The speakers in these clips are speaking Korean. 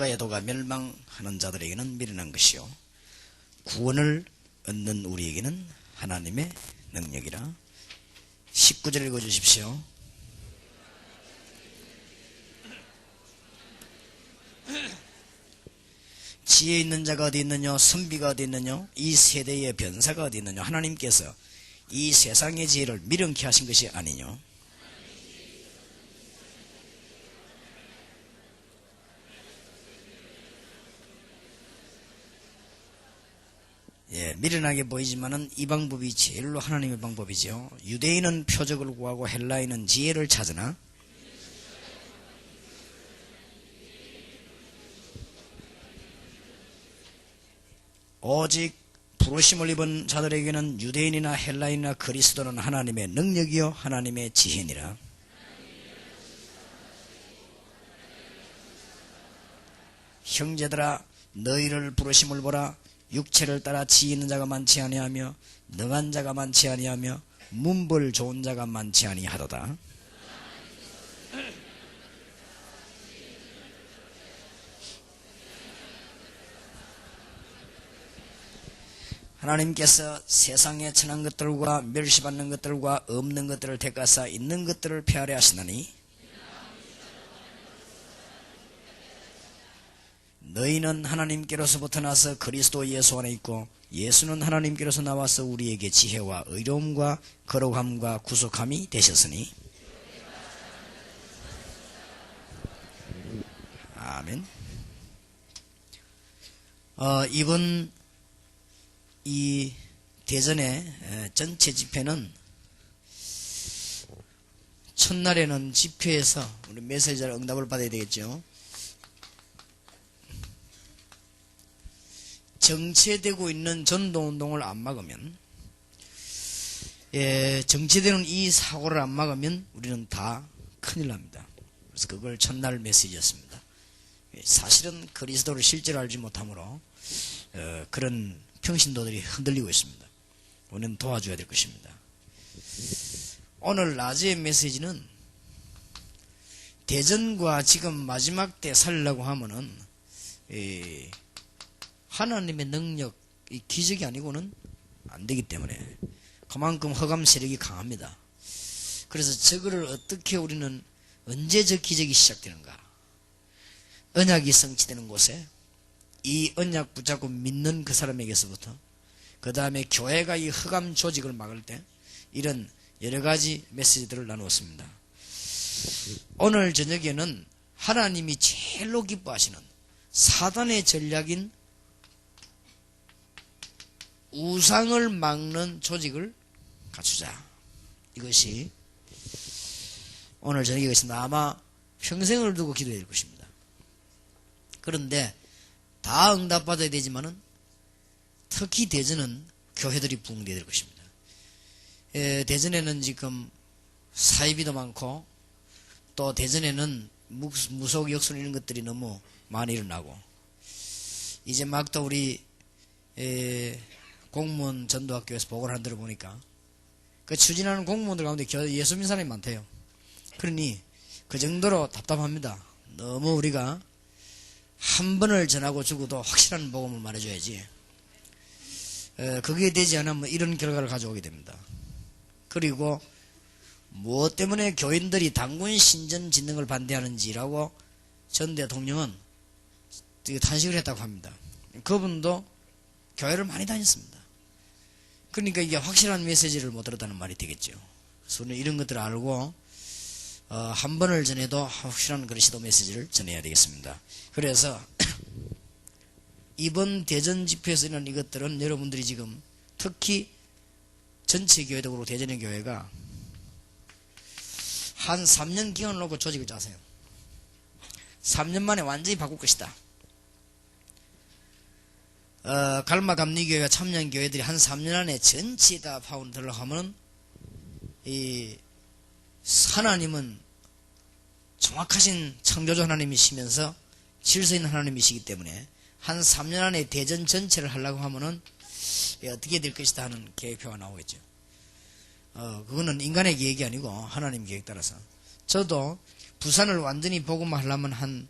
천하가 애도가 멸망하는 자들에게는 미련한 것이요 구원을 얻는 우리에게는 하나님의 능력이라. 19절 읽어주십시오. 지혜 있는 자가 어디 있느냐, 선비가 어디 있느냐, 이 세대의 변사가 어디 있느냐. 하나님께서 이 세상의 지혜를 미련케 하신 것이 아니뇨. 예, 미련하게 보이지만은 이 방법이 제일로 하나님의 방법이죠. 유대인은 표적을 구하고 헬라인은 지혜를 찾으나 오직 부르심을 입은 자들에게는 유대인이나 헬라인이나 그리스도는 하나님의 능력이요 하나님의 지혜니라. 형제들아 너희를 부르심을 보라. 육체를 따라 지혜 있는 자가 많지 아니하며 능한 자가 많지 아니하며 문벌 좋은 자가 많지 아니하도다. 하나님께서 세상에 천한 것들과 멸시받는 것들과 없는 것들을 택하사 있는 것들을 폐하려 하시나니 너희는 하나님께로서부터 나서 그리스도 예수 안에 있고 예수는 하나님께로서 나와서 우리에게 지혜와 의로움과 거룩함과 구속함이 되셨으니 아멘. 이번 이 대전의 전체 집회는 첫날에는 집회에서 우리 메시지를 응답을 받아야 되겠죠. 정체되고 있는 전도운동을 안 막으면, 정체되는 이 사고를 안 막으면 우리는 다 큰일 납니다. 그래서 그걸 첫날 메시지였습니다. 사실은 그리스도를 실제로 알지 못하므로 그런 평신도들이 흔들리고 있습니다. 우리는 도와줘야 될 것입니다. 오늘 낮의 메시지는 대전과 지금 마지막 때 살려고 하면은 하나님의 능력, 이 기적이 아니고는 안 되기 때문에 그만큼 흑암 세력이 강합니다. 그래서 저거를 어떻게 우리는 언제 저 기적이 시작되는가? 언약이 성취되는 곳에 이 언약 붙잡고 믿는 그 사람에게서부터 그 다음에 교회가 이 흑암 조직을 막을 때 이런 여러 가지 메시지들을 나누었습니다. 오늘 저녁에는 하나님이 제일로 기뻐하시는 사단의 전략인 우상을 막는 조직을 갖추자. 이것이 오늘 저녁에 있습니다. 아마 평생을 두고 기도해야 될 것입니다. 그런데 다 응답받아야 되지만은 특히 대전은 교회들이 부흥되어야 될 것입니다. 대전에는 지금 사이비도 많고 또 대전에는 무속 역순 이런 것들이 너무 많이 일어나고 이제 막 또 우리 공무원 전도학교에서 보고를 한 대로 보니까 그 추진하는 공무원들 가운데 예수 믿는 사람이 많대요. 그러니 그 정도로 답답합니다. 너무 우리가 한 번을 전하고 죽어도 확실한 복음을 말해줘야지. 그게 되지 않으면 이런 결과를 가져오게 됩니다. 그리고 무엇 때문에 교인들이 당군 신전 짓는 걸 반대하는지라고 전 대통령은 탄식을 했다고 합니다. 그분도 교회를 많이 다녔습니다. 그러니까 이게 확실한 메시지를 못 들었다는 말이 되겠죠. 그래서 우리는 이런 것들을 알고 한 번을 전해도 확실한 그리스도 메시지를 전해야 되겠습니다. 그래서 이번 대전 집회에서 있는 이것들은 여러분들이 지금 특히 전체 교회적으로 대전의 교회가 한 3년 기간을 놓고 조직을 짜세요. 3년 만에 완전히 바꿀 것이다. 갈마 감리교회가 참여한 교회들이 한 3년 안에 전체 다 파운 들어가면 이 하나님은 정확하신 창조주 하나님이시면서 질서 있는 하나님이시기 때문에 한 3년 안에 대전 전체를 하려고 하면은 어떻게 될 것이다 하는 계획표가 나오겠죠. 그거는 인간의 계획이 아니고 하나님 계획 따라서. 저도 부산을 완전히 복음화하려면 한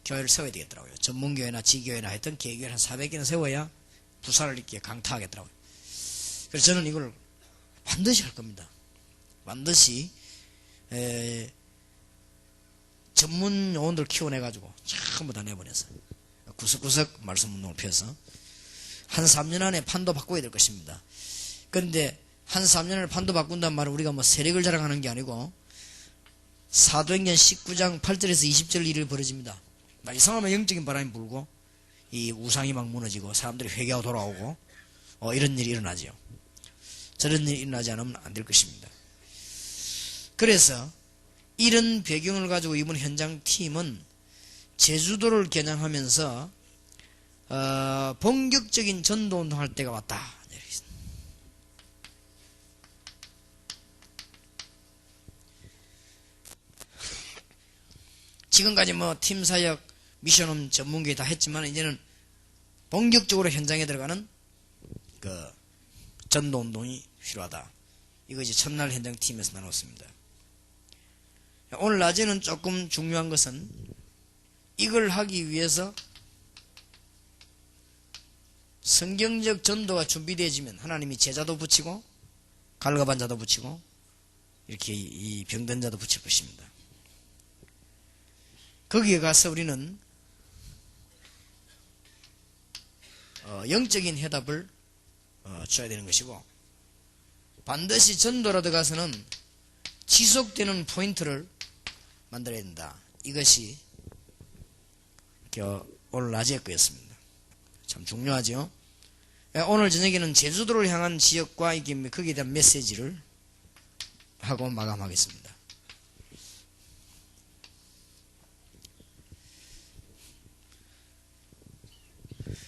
교회를 세워야 되겠더라고요. 전문교회나 지교회나 하여튼 개교회를 한 400개는 세워야 부사를 이렇게 강타하겠더라고요. 그래서 저는 이걸 반드시 할 겁니다. 반드시 전문 요원들 키워내가지고 전부 다 내보내서 구석구석 말씀 운동을 펴서 한 3년 안에 판도 바꿔야 될 것입니다. 그런데 한 3년 안에 판도 바꾼단 말은 우리가 뭐 세력을 자랑하는 게 아니고 사도행전 19장 8절에서 20절 일이 벌어집니다. 이상하면 영적인 바람이 불고 이 우상이 막 무너지고 사람들이 회개하고 돌아오고 이런 일이 일어나죠. 저런 일이 일어나지 않으면 안 될 것입니다. 그래서 이런 배경을 가지고 이번 현장 팀은 제주도를 겨냥하면서 본격적인 전도운동 할 때가 왔다. 지금까지 뭐 팀사역, 미션홈 전문교회 다 했지만 이제는 본격적으로 현장에 들어가는 그 전도운동이 필요하다. 이거 이제 첫날 현장팀에서 나눴습니다. 오늘 낮에는 조금 중요한 것은 이걸 하기 위해서 성경적 전도가 준비되어지면 하나님이 제자도 붙이고 갈급한 자도 붙이고 이렇게 이 병든 자도 붙일 것입니다. 거기에 가서 우리는 영적인 해답을 줘야 되는 것이고 반드시 전도라도 가서는 지속되는 포인트를 만들어야 된다. 이것이 오늘 낮의 거였습니다. 참 중요하죠. 오늘 저녁에는 제주도를 향한 지역과 이게 거기에 대한 메시지를 하고 마감하겠습니다.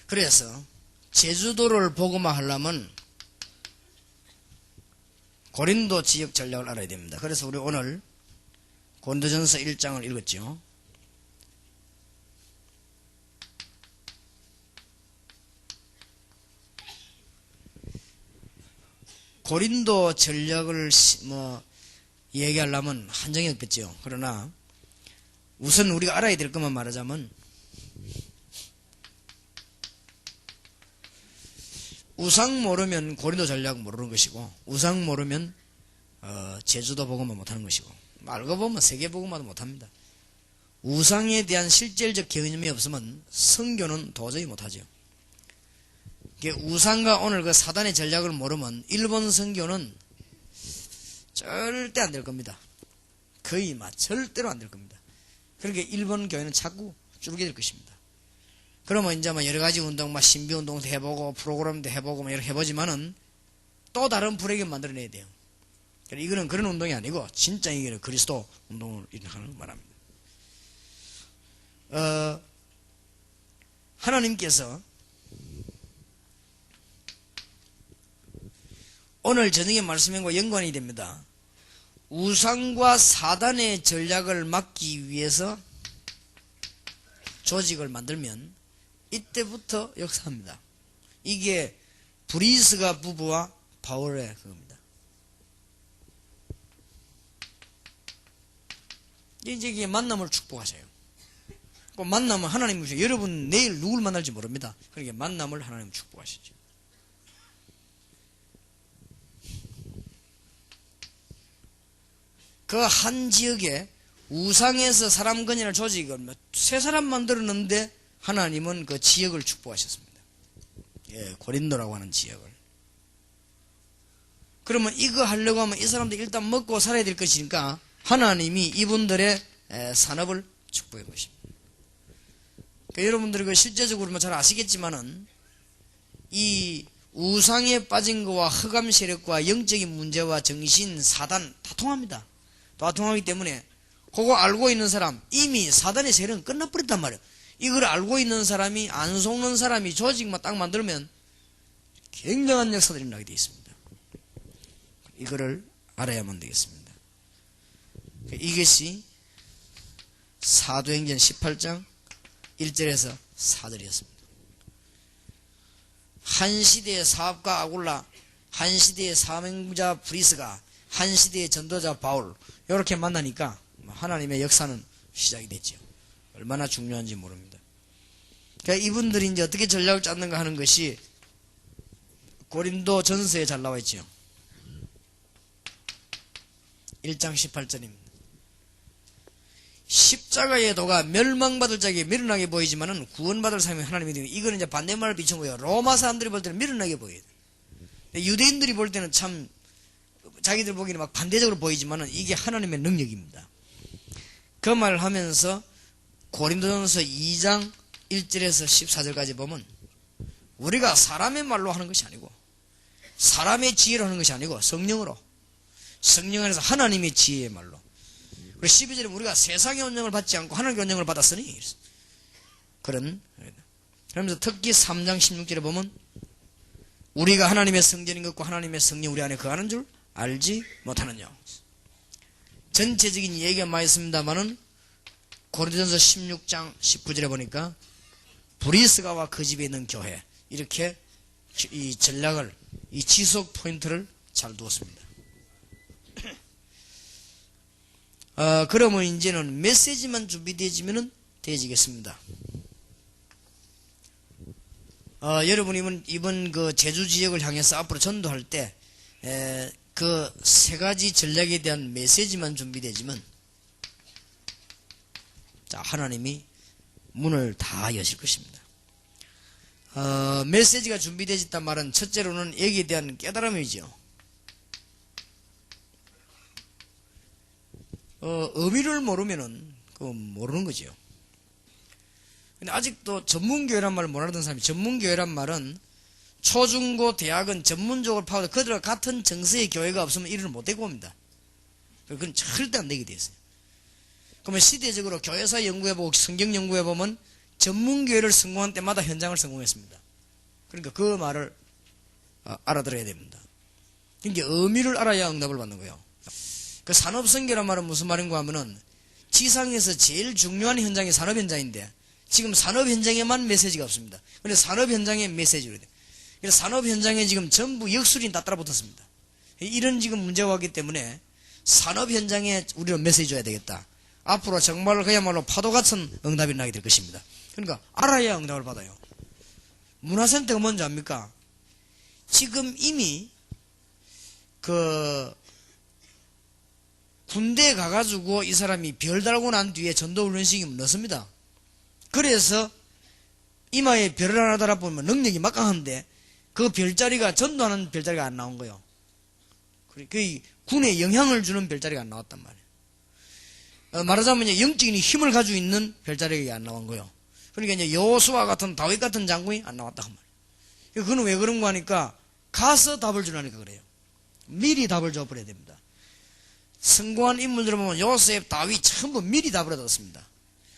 그래서 제주도를 복음화 하려면 고린도 지역 전략을 알아야 됩니다. 그래서 우리 오늘 고린도전서 1장을 읽었죠. 고린도 전략을 얘기하려면 한정이 없겠죠. 그러나 우선 우리가 알아야 될 것만 말하자면 우상 모르면 고린도 전략 모르는 것이고 우상 모르면 제주도 복음화 못하는 것이고 알고 보면 세계 복음화도 못합니다. 우상에 대한 실질적 개념이 없으면 선교는 도저히 못하죠. 우상과 오늘 그 사단의 전략을 모르면 일본 선교는 절대 안 될 겁니다. 거의 절대로 안 될 겁니다. 그러니까 일본 교회는 자꾸 줄게 될 것입니다. 그러면 이제 여러 가지 운동, 신비 운동도 해보고 프로그램도 해보고 이렇게 해보지만은 또 다른 불행을 만들어내야 돼요. 이거는 그런 운동이 아니고 진짜 이게 그리스도 운동을 하는 걸 말합니다. 하나님께서 오늘 저녁에 말씀한 것과 연관이 됩니다. 우상과 사단의 전략을 막기 위해서 조직을 만들면 이때부터 역사합니다. 이게 브리스가 부부와 바울의 그겁니다. 이제 이게 만남을 축복하세요. 만나면 하나님 주셔. 여러분 내일 누굴 만날지 모릅니다. 그러니까 만남을 하나님 축복하시죠. 그 한 지역에 우상에서 사람 거느리는 조직을 세 사람 만들었는데 하나님은 그 지역을 축복하셨습니다. 고린도라고 하는 지역을. 그러면 이거 하려고 하면 이 사람들 일단 먹고 살아야 될 것이니까 하나님이 이분들의 산업을 축복해 것입니다. 그러니까 여러분들이 그 실제적으로 잘 아시겠지만은 이 우상에 빠진 것과 흑암 세력과 영적인 문제와 정신, 사단 다 통합니다. 다 통하기 때문에 그거 알고 있는 사람 이미 사단의 세력은 끝나버렸단 말이에요. 이걸 알고 있는 사람이 안 속는 사람이 조직만 딱 만들면 굉장한 역사들이 일어나게 되어 있습니다. 이거를 알아야만 되겠습니다. 이것이 사도행전 18장 1절에서 4절이었습니다. 한 시대의 사업가 아굴라, 한 시대의 사명자 브리스가, 한 시대의 전도자 바울 이렇게 만나니까 하나님의 역사는 시작이 됐죠. 얼마나 중요한지 모릅니다. 그러니까 이분들이 이제 어떻게 전략을 짰는가 하는 것이 고린도 전서에 잘 나와 있죠. 1장 18절입니다. 십자가의 도가 멸망받을 자에게 미련하게 보이지만은 구원받을 사람이 하나님이 되는, 이거는 이제 반대말을 비춘 거예요. 로마 사람들이 볼 때는 미련하게 보여요. 유대인들이 볼 때는 참 자기들 보기에는 막 반대적으로 보이지만은 이게 하나님의 능력입니다. 그 말을 하면서 고린도전서 2장 1절에서 14절까지 보면 우리가 사람의 말로 하는 것이 아니고 사람의 지혜로 하는 것이 아니고 성령으로, 성령 안에서 하나님의 지혜의 말로. 그리고 12절에 우리가 세상의 온영을 받지 않고 하나님의 온영을 받았으니, 그런. 그러면서 특히 3장 16절에 보면 우리가 하나님의 성전인 것과 하나님의 성령 우리 안에 거하는 줄 알지 못하느냐. 전체적인 얘기가 많이 있습니다만은 고린도전서 16장 19절에 보니까 브리스가와 그 집에 있는 교회, 이렇게 이 전략을, 이 지속 포인트를 잘 두었습니다. 그러면 이제는 메시지만 준비되어지면 되어지겠습니다. 여러분 이번 그 제주 지역을 향해서 앞으로 전도할 때 그 세 가지 전략에 대한 메시지만 준비되지면, 자, 하나님이 문을 다 여실 것입니다. 메시지가 준비되어 있단 말은 첫째로는 여기에 대한 깨달음이죠. 의미를 모르면은 모르는 거죠. 근데 아직도 전문교회란 말을 못 알아듣는 사람이, 전문교회란 말은 초중고 대학은 전문적으로 파고들, 그들과 같은 정서의 교회가 없으면 일을 못하고 옵니다. 그건 절대 안 되게 되어 있어요. 그러면 시대적으로 교회사 연구해보고 성경 연구해보면 전문교회를 성공한 때마다 현장을 성공했습니다. 그러니까 그 말을 알아들어야 됩니다. 그러니까 의미를 알아야 응답을 받는 거예요. 그 산업선교란 말은 무슨 말인가 하면은 지상에서 제일 중요한 현장이 산업 현장인데 지금 산업 현장에만 메시지가 없습니다. 그런데 산업 현장에 메시지로 돼. 그래서 산업 현장에 지금 전부 역술이 다 따라붙었습니다. 이런 지금 문제가 왔기 때문에 산업 현장에 우리는 메시지 줘야 되겠다. 앞으로 정말 그야말로 파도 같은 응답이 나게 될 것입니다. 그러니까 알아야 응답을 받아요. 문화센터가 뭔지 압니까? 지금 이미 군대에 가가지고 이 사람이 별 달고 난 뒤에 전도훈련식이 넣습니다. 그래서 이마에 별을 하나 달아보면 능력이 막강한데 그 별자리가 전도하는 별자리가 안 나온 거예요. 그 군에 영향을 주는 별자리가 안 나왔단 말이에요. 말하자면 영적인 힘을 가지고 있는 별자리가 안 나온 거예요. 그러니까 이제 여호수아 같은 다윗 같은 장군이 안 나왔다 그 말이에요. 그건 왜 그런 거 하니까 가서 답을 주라니까 그래요. 미리 답을 줘버려야 됩니다. 성공한 인물들을 보면 요셉, 다윗 전부 미리 답을 얻었습니다.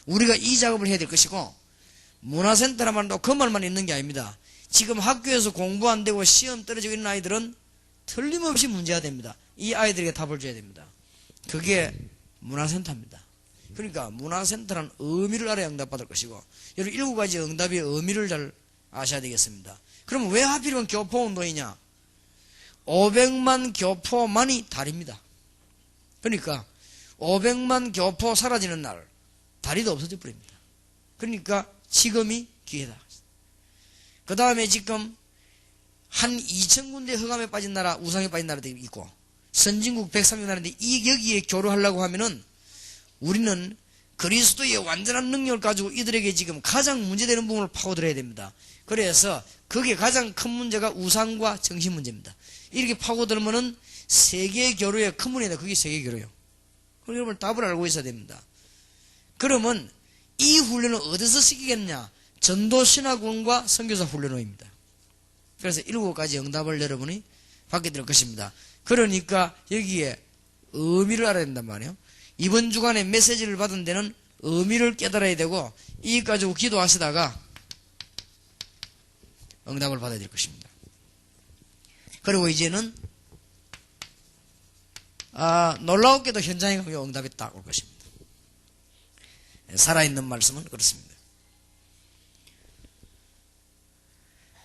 우리가 이 작업을 해야 될 것이고, 문화센터란 말도 그 말만 있는 게 아닙니다. 지금 학교에서 공부 안 되고 시험 떨어지고 있는 아이들은 틀림없이 문제가 됩니다. 이 아이들에게 답을 줘야 됩니다. 그게 문화센터입니다. 그러니까 문화센터란 의미를 알아야 응답받을 것이고, 여러분 7가지 응답의 의미를 잘 아셔야 되겠습니다. 그럼 왜 하필이면 교포운동이냐? 500만 교포만이 달입니다. 그러니까 500만 교포 사라지는 날 다리도 없어져 버립니다. 그러니까 지금이 기회다. 그 다음에 지금 한 2000군데 흑암에 빠진 나라, 우상에 빠진 나라도 있고 선진국 130나라인데 여기에 교류하려고 하면은 우리는 그리스도의 완전한 능력을 가지고 이들에게 지금 가장 문제되는 부분을 파고들어야 됩니다. 그래서 그게 가장 큰 문제가 우상과 정신 문제입니다. 이렇게 파고들면은 세계 교류의 큰 문제다. 그게 세계 교류예요. 그럼 여러분 답을 알고 있어야 됩니다. 그러면 이 훈련을 어디서 시키겠냐? 전도신학원과 선교사 훈련원입니다. 그래서 7가지 응답을 여러분이 받게 될 것입니다. 그러니까 여기에 의미를 알아야 된단 말이에요. 이번 주간에 메시지를 받은 데는 의미를 깨달아야 되고 이 가지고 기도하시다가 응답을 받아야 될 것입니다. 그리고 이제는 놀라웠게도 현장에 가면 응답이 딱 올 것입니다. 살아있는 말씀은 그렇습니다.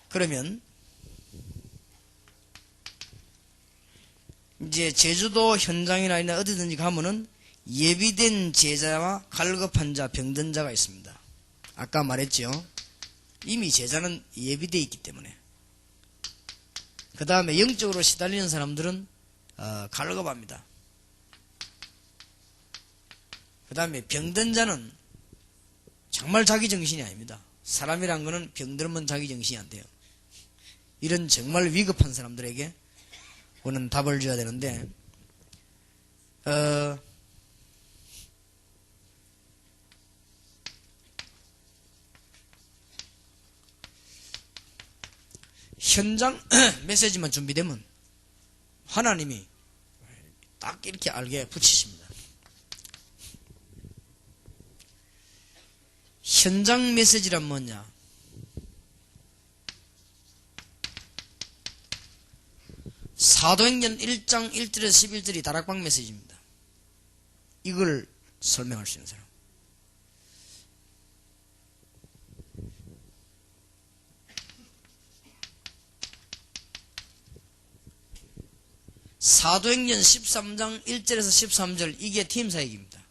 그러면 이제 제주도 현장이나 어디든지 가면은 예비된 제자와 갈급한 자, 병든 자가 있습니다. 아까 말했죠. 이미 제자는 예비되어 있기 때문에. 그 다음에 영적으로 시달리는 사람들은 갈급합니다. 그 다음에 병든 자는 정말 자기 정신이 아닙니다. 사람이란 거는 병들면 자기 정신이 안 돼요. 이런 정말 위급한 사람들에게 우리는 답을 줘야 되는데, 현장 메시지만 준비되면 하나님이 딱 이렇게 알게 붙이십니다. 현장 메시지란 뭐냐? 사도행전 1장 1절에서 11절이 다락방 메시지입니다. 이걸 설명할 수 있는 사람. 사도행전 13장 1절에서 13절, 이게 팀 사역입니다.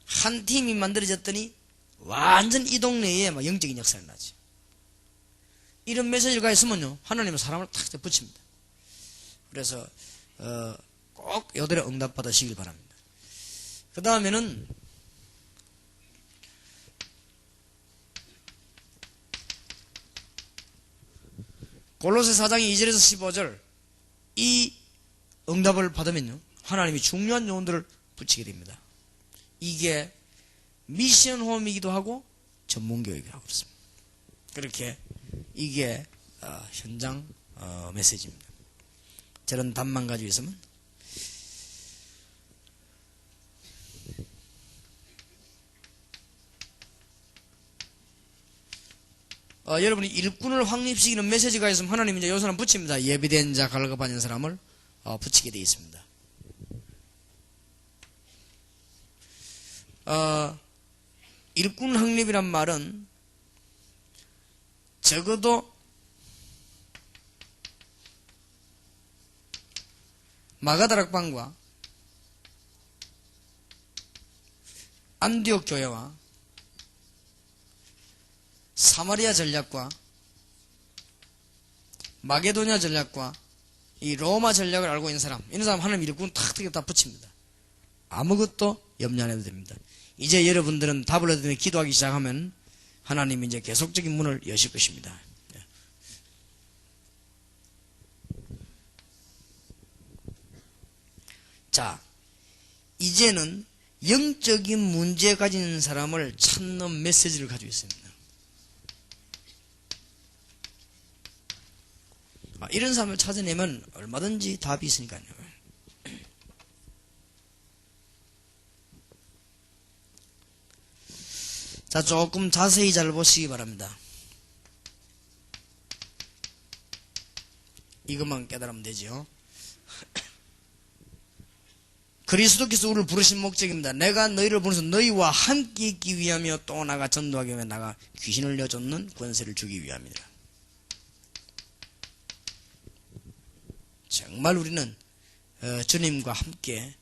한 팀이 만들어졌더니 완전 이 동네에 막 영적인 역사가 나지. 이런 메시지가 있으면요, 하나님은 사람을 탁 붙입니다. 그래서 꼭 요들에 응답받으시길 바랍니다. 그 다음에는 골로새 4장 2절에서 15절, 이 응답을 받으면요, 하나님이 중요한 요원들을 붙이게 됩니다. 이게 미션 홈이기도 하고 전문교육이기도 하고 그렇습니다. 그렇게 이게 현장 메시지입니다. 저런 답만 가지고 있으면 여러분이 일꾼을 확립시키는 메시지가 있으면 하나님 이제 요 사람 붙입니다. 예비된 자, 갈급한 사람을 붙이게 되어 있습니다. 일꾼 확립이란 말은 적어도 마가다락방과 안디옥 교회와 사마리아 전략과 마게도냐 전략과 이 로마 전략을 알고 있는 사람, 이런 사람 하나님 일꾼 탁 붙입니다. 아무것도 염려 안 해도 됩니다. 이제 여러분들은 답을 얻으며 기도하기 시작하면 하나님이 이제 계속적인 문을 여실 것입니다. 자, 이제는 영적인 문제 가진 사람을 찾는 메시지를 가지고 있습니다. 이런 사람을 찾아내면 얼마든지 답이 있으니까요. 자, 조금 자세히 잘 보시기 바랍니다. 이것만 깨달으면 되죠. 그리스도께서 우리를 부르신 목적입니다. 내가 너희를 부르셔서 너희와 함께 있기 위하며 또 나가 전도하기 위해 나가 귀신을 내쫓는 권세를 주기 위함이라. 정말 우리는 주님과 함께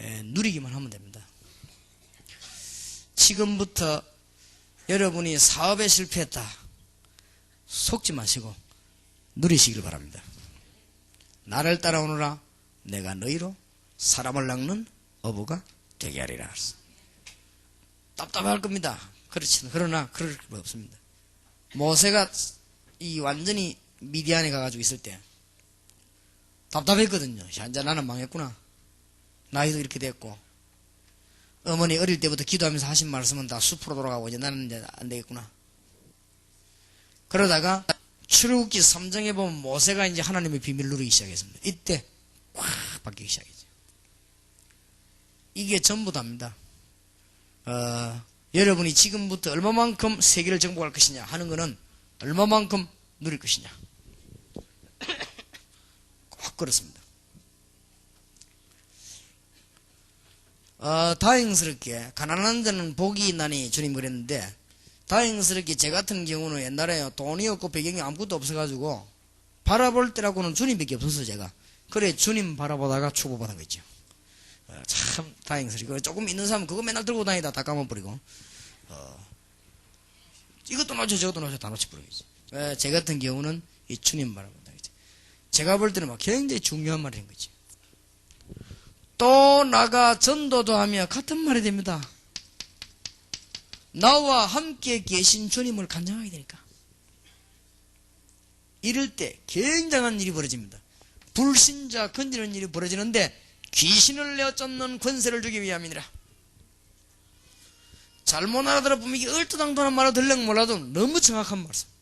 누리기만 하면 됩니다. 지금부터 여러분이 사업에 실패했다, 속지 마시고 누리시길 바랍니다. 나를 따라오너라, 내가 너희로 사람을 낚는 어부가 되게 하리라. 답답할 겁니다. 그러나 그럴 거 없습니다. 모세가 이 완전히 미디안에 가가지고 있을 때 답답했거든요. 현재 나는 망했구나. 나이도 이렇게 됐고, 어머니 어릴 때부터 기도하면서 하신 말씀은 다 숲으로 돌아가고 이제 나는 이제 안 되겠구나. 그러다가 출애굽기 3장에 보면 모세가 이제 하나님의 비밀을 누리기 시작했습니다. 이때 확 바뀌기 시작했죠. 이게 전부 답니다. 여러분이 지금부터 얼마만큼 세계를 정복할 것이냐 하는 것은 얼마만큼 누릴 것이냐. 꼭 그렇습니다. 다행스럽게 가난한 자는 복이 있나니 주님 그랬는데, 다행스럽게 제 같은 경우는 옛날에 돈이 없고 배경이 아무것도 없어가지고 바라볼 때라고는 주님밖에 없었어요. 제가 그래 주님 바라보다가 축복받은 거죠. 참 다행스러워. 조금 있는 사람은 그거 맨날 들고 다니다 다 까먹어버리고 이것도 놓쳐 저것도 놓쳐 다 놓쳐버리겠지. 제 같은 경우는 이 주님 바라본다. 제가 볼 때는 막 굉장히 중요한 말인 거지. 또 나가 전도도 하며 같은 말이 됩니다. 나와 함께 계신 주님을 간증하게 되니까. 이럴 때 굉장한 일이 벌어집니다. 불신자 건지는 일이 벌어지는데 귀신을 내어 쫓는 권세를 주기 위함이니라. 잘못 알아들어 보면 이게 얼토당토한 말로 들려면 몰라도 너무 정확한 말씀.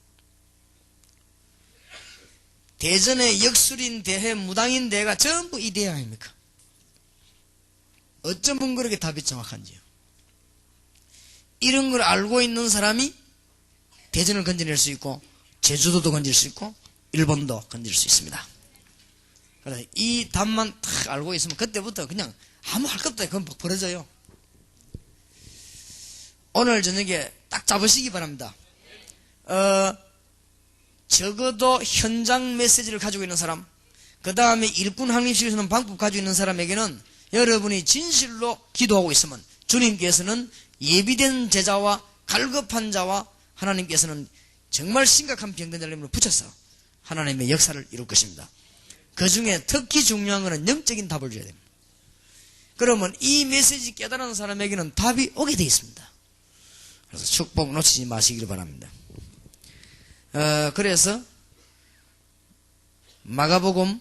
대전의 역술인 대회, 무당인 대회가 전부 이 대회 아닙니까? 어쩌면 그렇게 답이 정확한지요. 이런 걸 알고 있는 사람이 대전을 건져낼 수 있고 제주도도 건질 수 있고 일본도 건질 수 있습니다. 그래서 이 답만 딱 알고 있으면 그때부터 그냥 아무 할 것 없다. 그건 막 벌어져요. 오늘 저녁에 딱 잡으시기 바랍니다. 적어도 현장 메시지를 가지고 있는 사람, 그 다음에 일꾼 확립시키는 방법 가지고 있는 사람에게는 여러분이 진실로 기도하고 있으면 주님께서는 예비된 제자와 갈급한 자와 하나님께서는 정말 심각한 병든 자를 붙여서 하나님의 역사를 이룰 것입니다. 그 중에 특히 중요한 것은 영적인 답을 줘야 됩니다. 그러면 이 메시지 깨달은 사람에게는 답이 오게 되어 있습니다. 그래서 축복 놓치지 마시길 바랍니다. 그래서 마가복음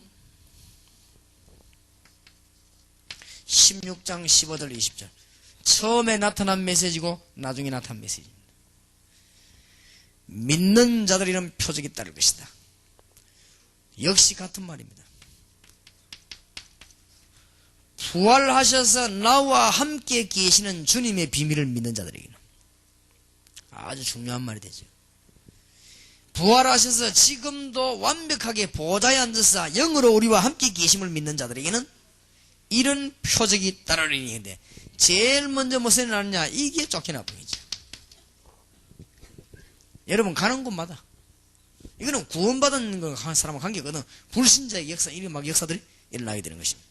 16장 15절 20절 처음에 나타난 메시지고 나중에 나타난 메시지입니다. 믿는 자들이란 표적이 따를 것이다. 역시 같은 말입니다. 부활하셔서 나와 함께 계시는 주님의 비밀을 믿는 자들에게는 아주 중요한 말이 되죠. 부활하셔서 지금도 완벽하게 보좌에 앉아서 영으로 우리와 함께 계심을 믿는 자들에게는 이런 표적이 따르리니. 근데 제일 먼저 무슨 일 하느냐? 이게 쫓겨나 보이죠. 여러분 가는 곳마다 이거는 구원받은 거 사람과 관계거든. 불신자의 역사, 이런 막 역사들이 일어나게 되는 것입니다.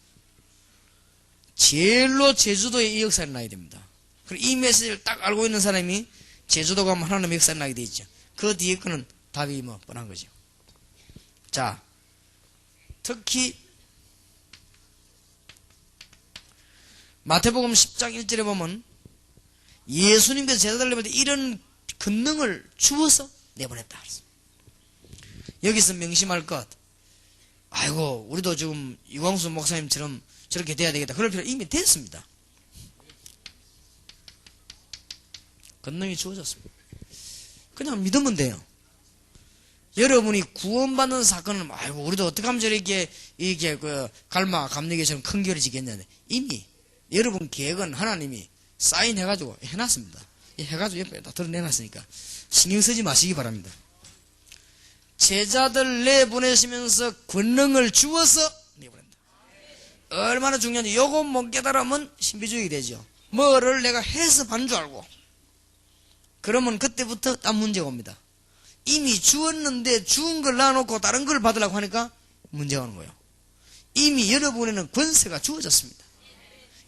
제일로 제주도에 이 역사가 일어나게 됩니다. 그리고 이 메시지를 딱 알고 있는 사람이 제주도 가면 하나님의 역사가 일어나게 되어 있죠. 그 뒤에 거는 답이 뭐 뻔한 거죠. 자, 특히 마태복음 10장 1절에 보면 예수님께서 제자들 내볼 때 이런 권능을 주어서 내보냈다. 여기서 명심할 것, 아이고 우리도 지금 이광수 목사님처럼 저렇게 돼야 되겠다. 그럴 필요 이미 됐습니다. 권능이 주어졌습니다. 그냥 믿으면 돼요. 여러분이 구원받는 사건은 아이고 우리도 어떻게 하면 저렇게 이게 갈마 감리교처럼 큰 결이 지겠냐는데 이미 여러분 계획은 하나님이 사인해가지고 해놨습니다. 해가지고 옆에다 드러내놨으니까 신경 쓰지 마시기 바랍니다. 제자들 내보내시면서 권능을 주어서 내보낸다. 얼마나 중요한지 요거 못 깨달으면 신비주의가 되죠. 뭐를 내가 해서 반 줄 알고 그러면 그때부터 딴 문제가 옵니다. 이미 주었는데 주은 걸 놔놓고 다른 걸 받으려고 하니까 문제가 오는 거예요. 이미 여러분에는 권세가 주어졌습니다.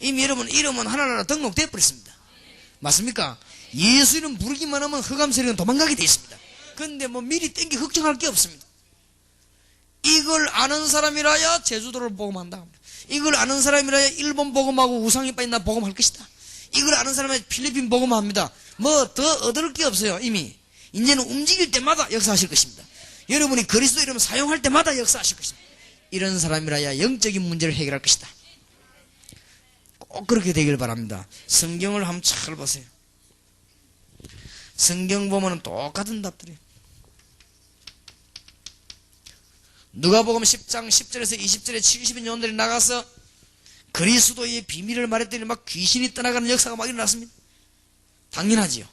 이미 여러분 이름은 하나하나 등록되어 버렸습니다. 맞습니까? 예수 이름 부르기만 하면 흑암세력은 도망가게 되어 있습니다. 그런데 뭐 미리 땡기 걱정할 게 없습니다. 이걸 아는 사람이라야 제주도를 복음한다. 이걸 아는 사람이라야 일본 복음하고 우상이 빠진다 복음할 것이다. 이걸 아는 사람은 필리핀 복음합니다. 뭐 더 얻을 게 없어요. 이미 이제는 움직일 때마다 역사하실 것입니다. 여러분이 그리스도 이름 사용할 때마다 역사하실 것입니다. 이런 사람이라야 영적인 문제를 해결할 것이다. 꼭 그렇게 되길 바랍니다. 성경을 한번 잘 보세요. 성경 보면 똑같은 답들이에요. 누가복음 10장 10절에서 20절에 70인 요원들이 나가서 그리스도의 비밀을 말했더니 막 귀신이 떠나가는 역사가 막 일어났습니다. 당연하지요.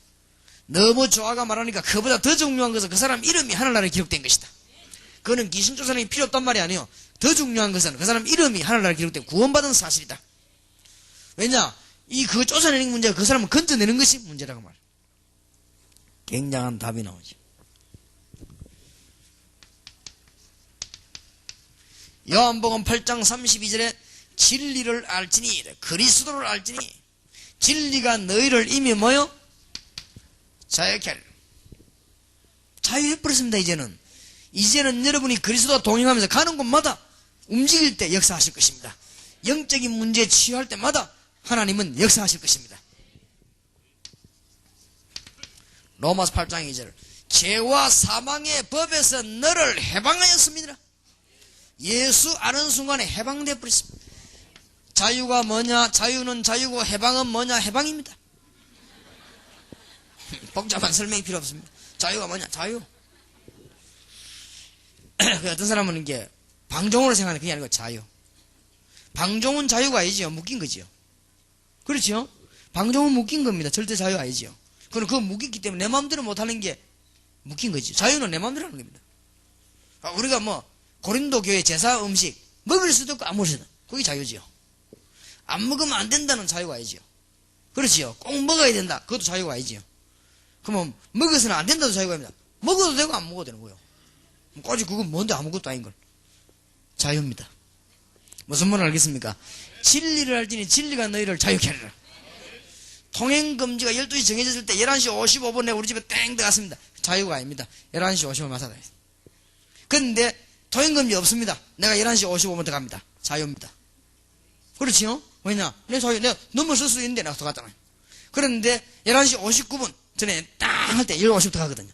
너무 조아가 말하니까 그보다 더 중요한 것은 그 사람 이름이 하늘나라에 기록된 것이다. 그거는 귀신 쫓아내기 필요 없단 말이 아니에요. 더 중요한 것은 그 사람 이름이 하늘나라에 기록된 구원받은 사실이다. 왜냐? 그 쫓아내는 문제가 그 사람을 건져내는 것이 문제라고 말이에요. 굉장한 답이 나오죠. 요한복음 8장 32절에 진리를 알지니, 그리스도를 알지니, 진리가 너희를 이미 뭐요? 자유케 하리라. 자유해버렸습니다. 이제는 여러분이 그리스도와 동행하면서 가는 곳마다 움직일 때 역사하실 것입니다. 영적인 문제에 치유할 때마다 하나님은 역사하실 것입니다. 로마서 8장 2절, 죄와 사망의 법에서 너를 해방하였습니다. 예수 아는 순간에 해방되어 버렸습니다. 자유가 뭐냐? 자유는 자유고 해방은 뭐냐? 해방입니다. 복잡한 설명이 필요 없습니다. 자유가 뭐냐? 자유. 어떤 사람은 이게 방종으로 생각하는 그게 아니고 자유. 방종은 자유가 아니지요. 묶인 거지요. 그렇죠? 방종은 묶인 겁니다. 절대 자유 아니지요. 그럼 그거 묶였기 때문에 내 마음대로 못하는 게 묶인 거지. 자유는 내 마음대로 하는 겁니다. 우리가 고린도 교회 제사 음식 먹을 수도 없고 안 먹을 수도 없고 그게 자유지요. 안 먹으면 안 된다는 자유가 아니지요. 그렇지요. 꼭 먹어야 된다. 그것도 자유가 아니지요. 그러면 먹어서는 안 된다도 자유가 아닙니다. 먹어도 되고 안 먹어도 되는 거예요. 꼬지 그건 뭔데 아무것도 아닌 걸. 자유입니다. 무슨 말을 알겠습니까? 진리를 알지니 진리가 너희를 자유케 하리라. 통행금지가 12시 정해졌을 때 11시 55분 내가 우리 집에 땡 들어갔습니다. 자유가 아닙니다. 11시 55분 맞아다. 그런데 통행금지 없습니다. 내가 11시 55분 들어갑니다. 자유입니다. 그렇지요? 왜냐? 내 자유, 내가 넘어설 수 있는데 내가 들어갔잖아요. 그런데 11시 59분 전에 딱 할 때 7시 들어가거든요.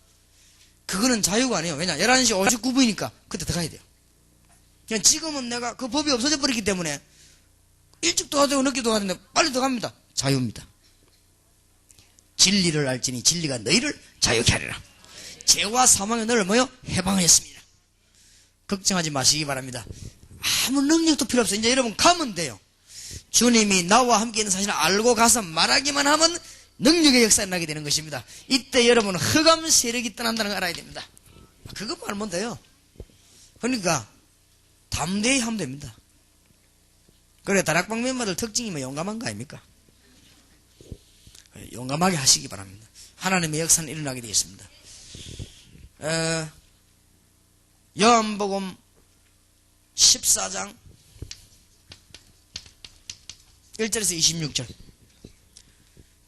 그거는 자유가 아니에요. 왜냐? 11시 59분이니까 그때 들어가야 돼요. 그냥 지금은 내가 그 법이 없어져 버렸기 때문에 일찍 들어가도 되고 늦게 들어가도 되는데 빨리 들어갑니다. 자유입니다. 진리를 알지니 진리가 너희를 자유케 하리라. 죄와 사망의 너를 뭐요? 해방하였습니다. 걱정하지 마시기 바랍니다. 아무 능력도 필요 없어요. 이제 여러분 가면 돼요. 주님이 나와 함께 있는 사실을 알고 가서 말하기만 하면 능력의 역사가 나게 되는 것입니다. 이때 여러분은 흑암 세력이 떠난다는 걸 알아야 됩니다. 그거 알면 돼요. 그러니까 담대히 하면 됩니다. 그래 다락방 멤버들 특징이 용감한 거 아닙니까? 용감하게 하시기 바랍니다. 하나님의 역사는 일어나게 되겠습니다. 요한복음 14장 1절에서 26절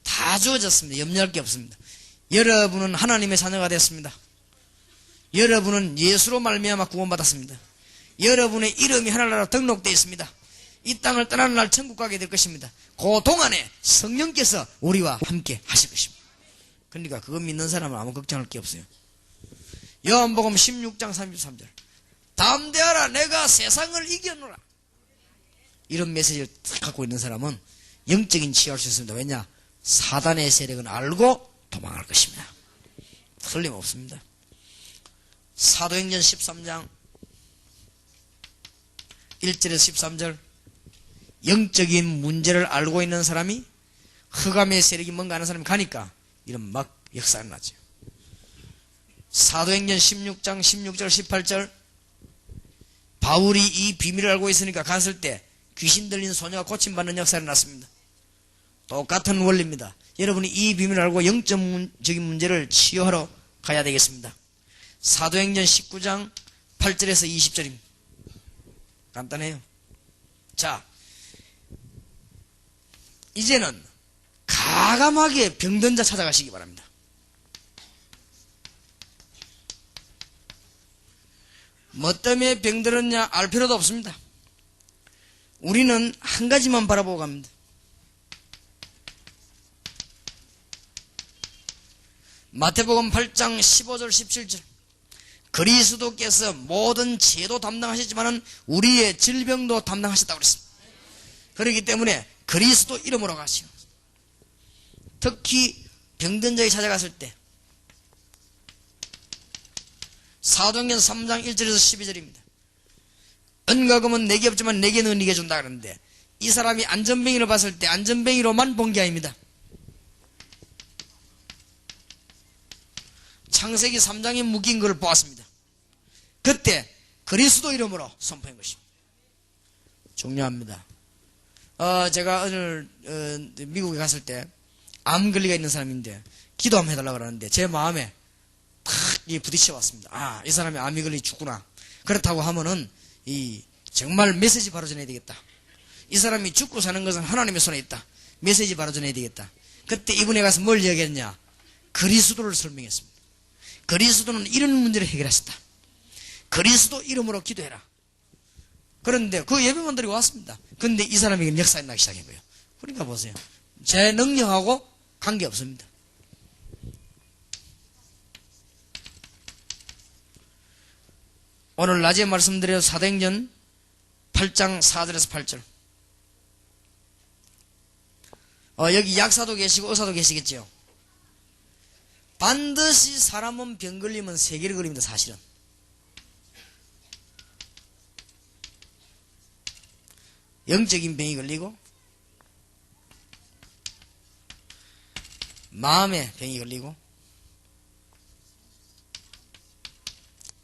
다 주어졌습니다. 염려할 게 없습니다. 여러분은 하나님의 자녀가 되었습니다. 여러분은 예수로 말미암아 구원받았습니다. 여러분의 이름이 하늘나라로 등록되어 있습니다. 이 땅을 떠나는 날 천국 가게 될 것입니다. 그 동안에 성령께서 우리와 함께 하실 것입니다. 그러니까 그거 믿는 사람은 아무 걱정할 게 없어요. 요한복음 16장 33절 담대하라 내가 세상을 이겨노라. 이런 메시지를 갖고 있는 사람은 영적인 치유할 수 있습니다. 왜냐? 사단의 세력은 알고 도망할 것입니다. 틀림없습니다. 사도행전 13장 1절에서 13절 영적인 문제를 알고 있는 사람이 흑암의 세력이 뭔가 하는 사람이 가니까 이런 막 역사가 나죠. 사도행전 16장 16절 18절 바울이 이 비밀을 알고 있으니까 갔을 때 귀신 들린 소녀가 고침받는 역사가 났습니다. 똑같은 원리입니다. 여러분이 이 비밀을 알고 영적인 문제를 치유하러 가야 되겠습니다. 사도행전 19장 8절에서 20절입니다. 간단해요. 자, 이제는 가감하게 병든 자 찾아가시기 바랍니다. 뭐 때문에 병들었냐 알 필요도 없습니다. 우리는 한 가지만 바라보고 갑니다. 마태복음 8장 15절 17절 그리스도께서 모든 죄도 담당하셨지만 우리의 질병도 담당하셨다고 그랬습니다. 그렇기 때문에 그리스도 이름으로 가시오. 특히 병든 자에게 찾아갔을 때 사도행전 3장 1절에서 12절입니다. 은과 금은 내게 없지만 내게는 네게 준다 그러는데 이 사람이 안전뱅이를 봤을 때 안전뱅이로만 본 게 아닙니다. 창세기 3장에 묶인 것을 보았습니다. 그때 그리스도 이름으로 선포한 것입니다. 중요합니다. 제가 오늘 미국에 갔을 때 암 걸리가 있는 사람인데 기도 한번 해달라고 그러는데 제 마음에 탁 부딪혀 왔습니다. 아, 이 사람이 암이 걸리 죽구나. 그렇다고 하면은 정말 메시지 바로 전해야 되겠다. 이 사람이 죽고 사는 것은 하나님의 손에 있다. 메시지 바로 전해야 되겠다. 그때 이분에 가서 뭘 이야기했냐? 그리스도를 설명했습니다. 그리스도는 이런 문제를 해결하셨다. 그리스도 이름으로 기도해라. 그런데 그 예배원들이 왔습니다. 그런데 이 사람에게 역사가 나기 시작한 거예요. 그러니까 보세요. 제 능력하고 관계없습니다. 오늘 낮에 말씀드린 사도행전 8장 4절에서 8절. 여기 약사도 계시고 의사도 계시겠죠. 반드시 사람은 병 걸리면 3개를 걸립니다. 사실은. 영적인 병이 걸리고 마음의 병이 걸리고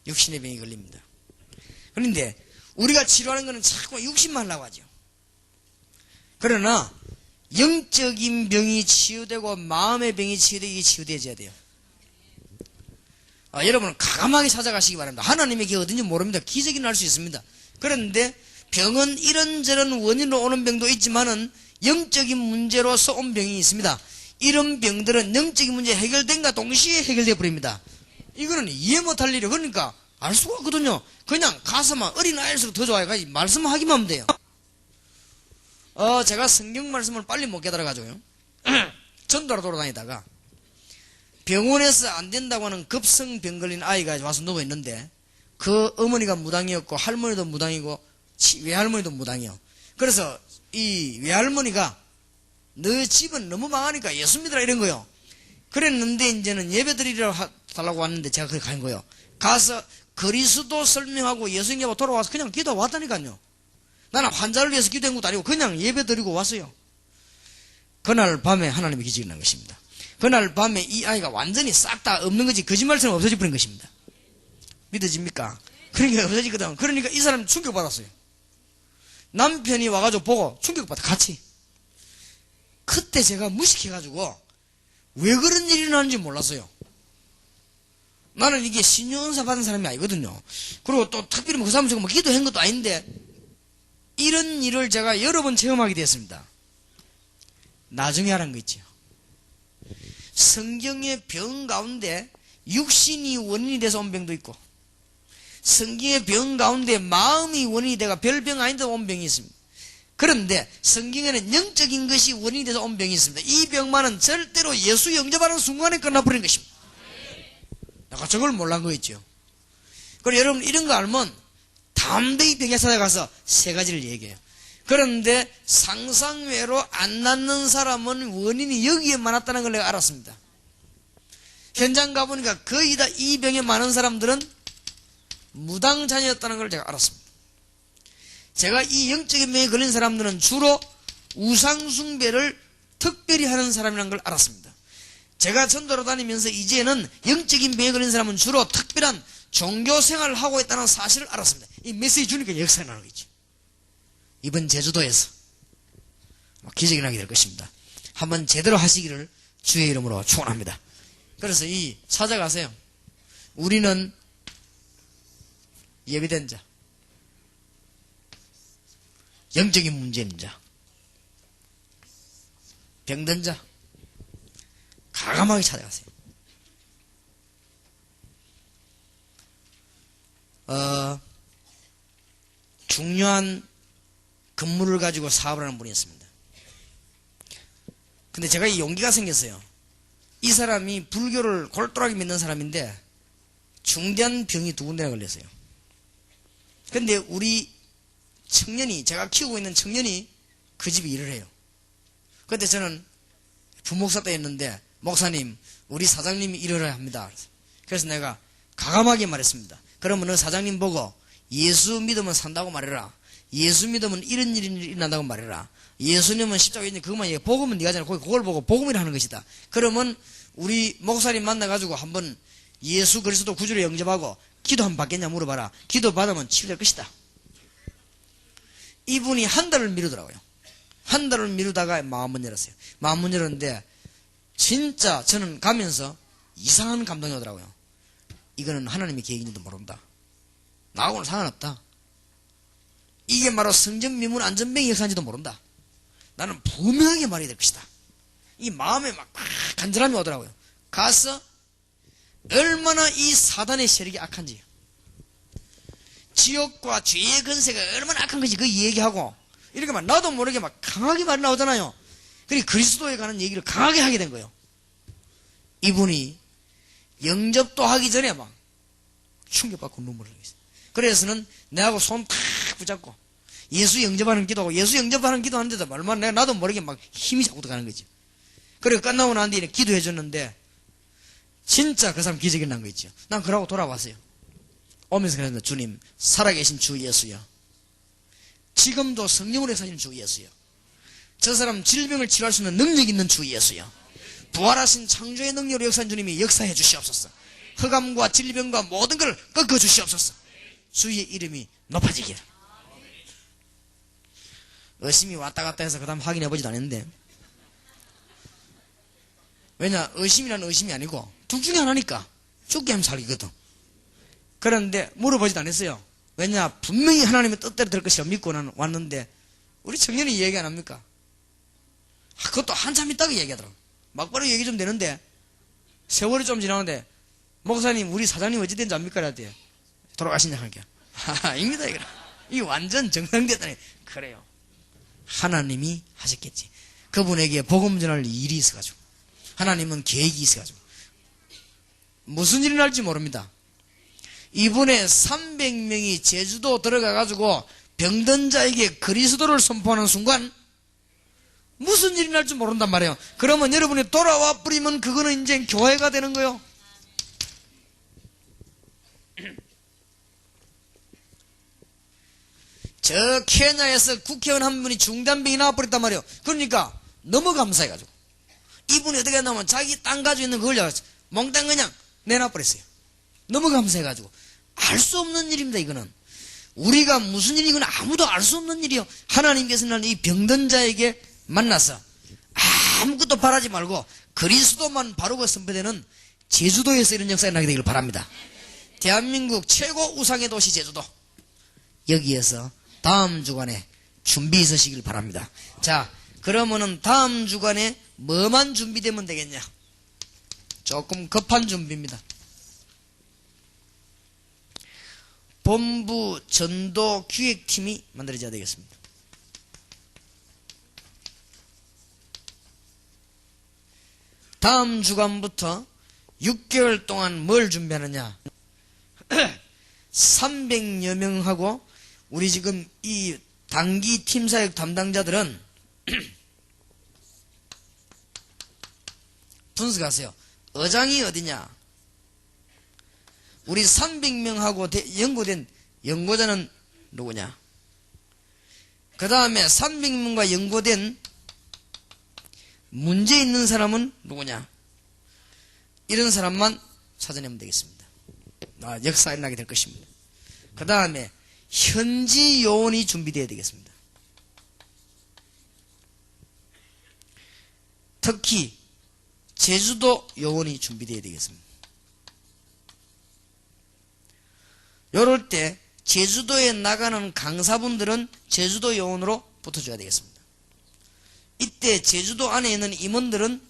육신의 병이 걸립니다. 그런데 우리가 치료하는 것은 자꾸 육신만 하려고 하죠. 그러나 영적인 병이 치유되고 마음의 병이 치유되어져야 돼요. 여러분은 과감하게 찾아가시기 바랍니다. 하나님의 게 어딘지 모릅니다. 기적이 날 수 있습니다. 그런데 병은 이런저런 원인으로 오는 병도 있지만은 영적인 문제로서 온 병이 있습니다. 이런 병들은 영적인 문제 해결된과 동시에 해결되어 버립니다. 이거는 이해 못할 일이에요. 그러니까 알 수가 없거든요. 그냥 가서만 어린아이일수록 더 좋아요. 말씀하기만 하면 돼요. 제가 성경 말씀을 빨리 못 깨달아가지고요. 전도로 돌아다니다가 병원에서 안 된다고 하는 급성병 걸린 아이가 와서 누워있는데 그 어머니가 무당이었고 할머니도 무당이고 외할머니도 무당이요. 그래서 이 외할머니가 너 집은 너무 망하니까 예수 믿으라 이런 거요. 그랬는데 이제는 예배 드리러 달라고 왔는데 제가 거기 간 거예요. 가서 그리스도 설명하고 예수 얘기하고 돌아와서 그냥 기도 왔다니까요. 나는 환자를 위해서 기도한 것도 아니고 그냥 예배 드리고 왔어요. 그날 밤에 하나님의 기적이 난 것입니다. 그날 밤에 이 아이가 완전히 싹 다 없는 거지 거짓말처럼 없어져 버린 것입니다. 믿어집니까? 그러니까 없어지거든. 그러니까 이 사람 충격받았어요. 남편이 와가지고 보고 충격받아 같이. 그때 제가 무식해가지고 왜 그런 일이 일어나는지 몰랐어요. 나는 이게 신유은사 받은 사람이 아니거든요. 그리고 또 특별히 그 사람 뭐 기도한 것도 아닌데 이런 일을 제가 여러 번 체험하게 됐습니다. 나중에 하는 거 있죠. 성경의 병 가운데 육신이 원인이 돼서 온 병도 있고 성경의 병 가운데 마음이 원인이 돼가 별병 아닌데 온 병이 있습니다. 그런데 성경에는 영적인 것이 원인이 돼서 온 병이 있습니다. 이 병만은 절대로 예수 영접하는 순간에 끝나버린 것입니다. 내가 저걸 몰란 거 있죠. 그리고 여러분 이런 거 알면 담대히 병에 찾아가서 3가지를 얘기해요. 그런데 상상외로 안 낫는 사람은 원인이 여기에 많았다는 걸 내가 알았습니다. 현장 가보니까 거의 다 이 병에 많은 사람들은 무당자녀였다는 걸 제가 알았습니다. 제가 이 영적인 병에 걸린 사람들은 주로 우상숭배를 특별히 하는 사람이라는 걸 알았습니다. 제가 전도로 다니면서 이제는 영적인 병에 걸린 사람은 주로 특별한 종교생활을 하고 있다는 사실을 알았습니다. 이 메시지 주니까 역사가 나는 거죠. 이번 제주도에서 기적이 나게 될 것입니다. 한번 제대로 하시기를 주의 이름으로 축원합니다. 그래서 이 찾아가세요. 우리는 예비된 자, 영적인 문제인 자, 병든 자, 과감하게 찾아가세요. 중요한 건물을 가지고 사업을 하는 분이 있습니다. 근데 제가 이 용기가 생겼어요. 이 사람이 불교를 골똘하게 믿는 사람인데 중대한 병이 2군데나 걸렸어요. 근데 우리 청년이, 제가 키우고 있는 청년이 그 집에 일을 해요. 그때 저는 부목사 때였는데 목사님, 우리 사장님이 일을 해야 합니다. 그래서 내가 과감하게 말했습니다. 그러면 사장님 보고 예수 믿으면 산다고 말해라. 예수 믿으면 이런 일이 일어난다고 말해라. 예수님은 십자가에 있는 그것만 얘기해. 복음은 네가 잖아. 그걸 보고 복음이라 하는 것이다. 그러면 우리 목사님 만나가지고 한번 예수 그리스도 구주를 영접하고 기도 한번 받겠냐 물어봐라. 기도 받으면 치유될 것이다. 이분이 한 달을 미루더라고요. 한 달을 미루다가 마음문 열었어요. 마음문 열었는데 진짜 저는 가면서 이상한 감동이 오더라고요. 이거는 하나님의 계획인지도 모른다. 나하고는 상관없다. 이게 바로 성전미문 안전뱅이 역사인지도 모른다. 나는 분명하게 말해야 될 것이다. 이 마음에 막 간절함이 오더라고요. 가서 얼마나 이 사단의 세력이 악한지, 지옥과 죄의 근세가 얼마나 악한 건지 그 얘기하고, 이렇게 막 나도 모르게 막 강하게 말이 나오잖아요. 그리고 그리스도에 관한 얘기를 강하게 하게 된 거예요. 이분이 영접도 하기 전에 막 충격받고 눈물을 흘리겠어요. 그래서는 내하고 손 탁 붙잡고 예수 영접하는 기도하고, 예수 영접하는 기도하는데도 얼마나 내가 나도 모르게 막 힘이 자꾸 들어가는 거지. 그리고 끝나고 난 뒤에 기도해 줬는데 진짜 그 사람 기적이 난 거 있죠. 난 그러고 돌아왔어요. 오면서 그랬는데, 주님, 살아계신 주 예수여, 지금도 성령으로 역사하시는 주 예수여, 저 사람 질병을 치료할 수 있는 능력 있는 주 예수여, 부활하신 창조의 능력으로 역사한 주님이 역사해 주시옵소서. 흑암과 질병과 모든 걸 꺾어 주시옵소서. 주의 이름이 높아지기를. 의심이 왔다 갔다 해서 그 다음 확인해 보지도 않았는데, 왜냐, 의심이란 의심이 아니고 둘 중에 하나니까 죽게 하면 살기거든. 그런데 물어보지도 않았어요. 왜냐, 분명히 하나님의 뜻대로 될 것이라 믿고 나는 왔는데, 우리 청년이 얘기 안 합니까? 그것도 한참 있다고 얘기하더라고. 막바로 얘기 좀 되는데, 세월이 좀 지나는데, 목사님, 우리 사장님 어찌 된지 압니까? 라대 돌아가신다 하니까, 아닙니다, 이거. 이게 완전 정상됐다니. 그래요. 하나님이 하셨겠지. 그분에게 복음 전할 일이 있어가지고, 하나님은 계획이 있어가지고, 무슨 일이 날지 모릅니다. 이분의 300명이 제주도 들어가가지고 병든 자에게 그리스도를 선포하는 순간 무슨 일이 날지 모른단 말이에요. 그러면 여러분이 돌아와 버리면 그거는 이제 교회가 되는 거예요. 저 케냐에서 국회의원 한 분이 중단병이 나와버렸단 말이에요. 그러니까 너무 감사해가지고 이분이 어떻게 했냐면 자기 땅 가지고 있는 그걸 몽땅 그냥 내놔버렸어요. 너무 감사해가지고. 알 수 없는 일입니다. 이거는 우리가 무슨 일이거나 아무도 알 수 없는 일이요. 하나님께서는 이 병든 자에게 만나서 아무것도 바라지 말고 그리스도만 바르고 선포되는 제주도에서 이런 역사가 나게 되기를 바랍니다. 대한민국 최고 우상의 도시 제주도, 여기에서 다음 주간에 준비 있으시길 바랍니다. 자, 그러면은 다음 주간에 뭐만 준비되면 되겠냐? 조금 급한 준비입니다. 본부 전도 기획팀이 만들어져야 되겠습니다. 다음 주간부터 6개월 동안 뭘 준비하느냐? 300여 명하고 우리 지금 이 단기 팀사역 담당자들은 분석하세요. 어장이 어디냐? 우리 300명하고 연구된 연구자는 누구냐? 그 다음에 300명과 연구된 문제 있는 사람은 누구냐? 이런 사람만 찾아내면 되겠습니다. 역사가 일어나게 될 것입니다. 그 다음에 현지 요원이 준비되어야 되겠습니다. 특히 제주도 요원이 준비되어야 되겠습니다. 요럴 때 제주도에 나가는 강사분들은 제주도 요원으로 붙어줘야 되겠습니다. 이때 제주도 안에 있는 임원들은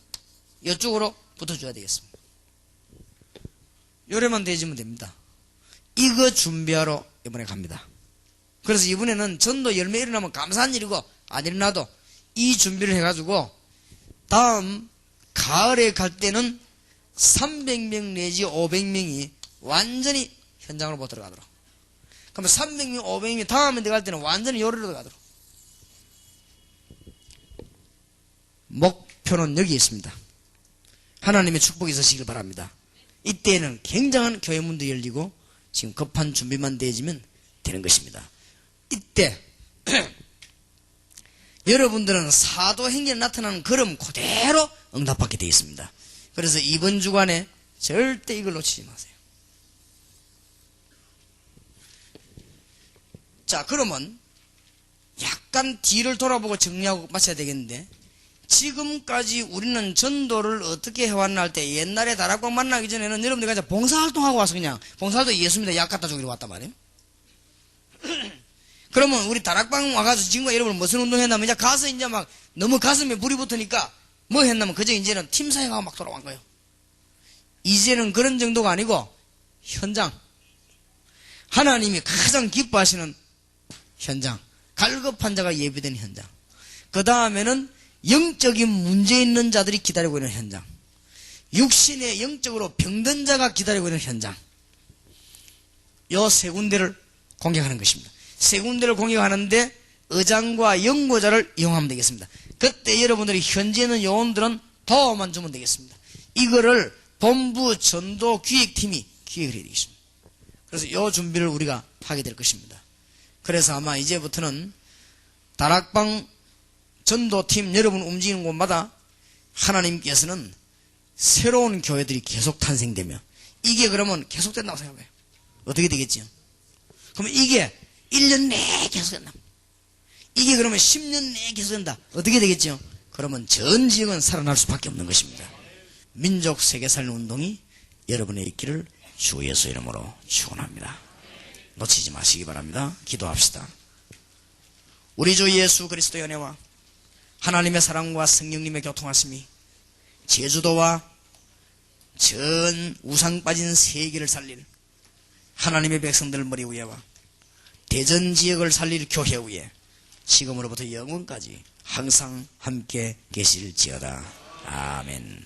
이쪽으로 붙어줘야 되겠습니다. 요래만 되지면 됩니다. 이거 준비하러 이번에 갑니다. 그래서 이번에는 전도 열매 일어나면 감사한 일이고, 안 일어나도 이 준비를 해가지고 다음 가을에 갈 때는 300명 내지 500명이 완전히 현장으로 못 들어가도록. 그러면 300명, 500명 다음에 들어갈 때는 완전히 요리로 들어가도록. 목표는 여기 있습니다. 하나님의 축복이 있으시길 바랍니다. 이때는 굉장한 교회 문도 열리고 지금 급한 준비만 되어지면 되는 것입니다. 이때 여러분들은 사도행전에 나타나는 걸음 그대로 응답받게 되어 있습니다. 그래서 이번 주간에 절대 이걸 놓치지 마세요. 자, 그러면 약간 뒤를 돌아보고 정리하고 마쳐야 되겠는데, 지금까지 우리는 전도를 어떻게 해왔나 할 때, 옛날에 다락방 만나기 전에는 여러분들이 그냥 봉사활동하고 와서 그냥 봉사활동 예수입니다 약 갖다 주기로 왔단 말이에요. 그러면 우리 다락방 와가지고 지금과 여러분 무슨 운동 했냐면 이제 가서 이제 막 너무 가슴에 불이 붙으니까 뭐 했냐면 그저 이제는 팀사회가 막 돌아간 거예요. 이제는 그런 정도가 아니고 현장. 하나님이 가장 기뻐하시는 현장. 갈급한 자가 예비된 현장. 그 다음에는 영적인 문제 있는 자들이 기다리고 있는 현장. 육신의 영적으로 병든 자가 기다리고 있는 현장. 요 세 군데를 공격하는 것입니다. 세 군데를 공격하는데 의장과 연고자를 이용하면 되겠습니다. 그때 여러분들이 현재 있는 요원들은 도움만 주면 되겠습니다. 이거를 본부 전도 기획팀이 기획을 해야 되겠습니다. 그래서 요 준비를 우리가 하게 될 것입니다. 그래서 아마 이제부터는 다락방 전도팀 여러분 움직이는 곳마다 하나님께서는 새로운 교회들이 계속 탄생되며 이게 그러면 계속된다고 생각해요. 어떻게 되겠지요? 그러면 이게 1년 내에 계속된다. 이게 그러면 10년 내에 계속된다. 어떻게 되겠죠? 그러면 전 지역은 살아날 수밖에 없는 것입니다. 민족 세계 살리는 운동이 여러분의 있기를 주 예수 이름으로 축원합니다. 놓치지 마시기 바랍니다. 기도합시다. 우리 주 예수 그리스도의 은혜와 하나님의 사랑과 성령님의 교통하심이 제주도와 전 우상 빠진 세계를 살릴 하나님의 백성들 머리 위에와 대전 지역을 살릴 교회 위에 지금으로부터 영원까지 항상 함께 계실지어다. 아멘.